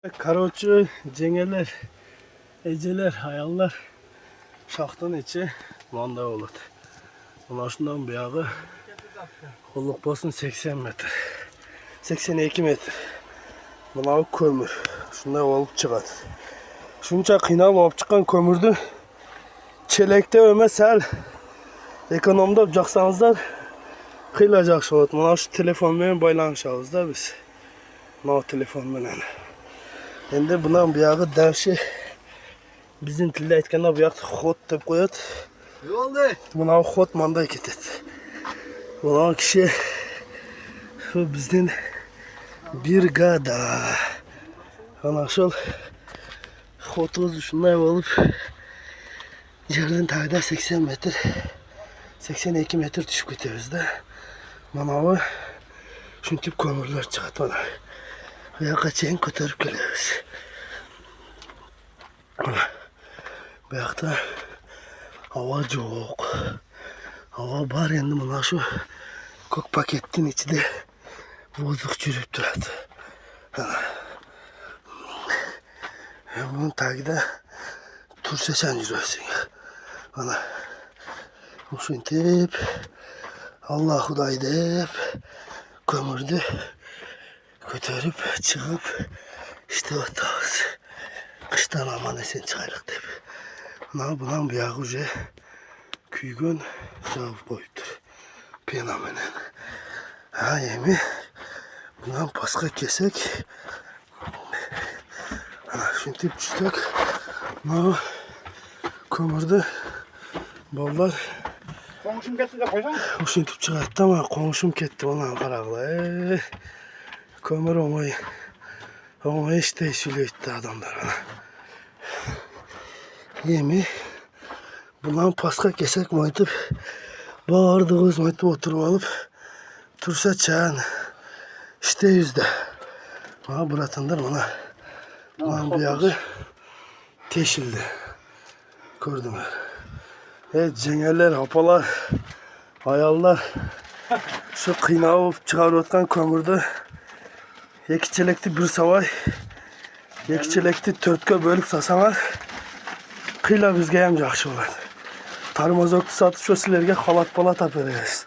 Karoçu, cengeler, eceler, hayallar şaxtın içi manda olur. Ulaşından bir yağı kolluk basın 80 metre. 82 metre. Buna kömür. Şunda olup çıkar. Şunca kıynal olup çıkan kömürdü. Çelekte ömesel ekonomda yapacaksanızlar kıyılacak şu ot. Buna şu telefonla baylanışağız da biz. Buna telefonla. Şimdi bundan bir yağı devşi bizim tilde etkende bu yağı hot tep koyat. Ne oldu? Buna hot manda eketet. Buna kişi bizden bir gada. Ana şol hotuz şunday olup yerden tayda 80 metre 82 metre düşüp gidiyoruz da. Manavı şun tip kömürler çıkart bana. Veya kaçayın kotarıp geliyoruz. Bu yakta hava çok. Hava var yandı bana şu kok paketin içinde bozuk çürüp duruyordu. Bunun takide tur seçen yürüyorsun. Bana bu tip Allah Huday deyip kömürdü götürüp çıkıp işte o tarz kıştan aman esen çıkarık deyip buna bir yağıcı küygün cevap koyuptur. Penamenen. Ha yemi bundan paska kesek şimdi tip çıktık. Kömürdü bollar Komşum getir de koysan. o şimdi tip çıkarttı ama komşum ketti ondan karakla. Kömür onu işte işiyle itti adamlar bana. Yemi bundan paska kesek maytıp bağırdığımız maytıp oturup alıp tursa çağın işte yüzde. Bana bırakındır bana. Bundan bir yağı teşildi. Gördüm ben. Evet cengeller, hapalar, hayallar. Şu kıynağı çıkartkan kömürde iki çelekti bir savay. İki çelekti törtkö bölüp sasalar. Kıyla bizge hem jakşı olar. Tarım azoktu satış ösilerge halat palat apereriz.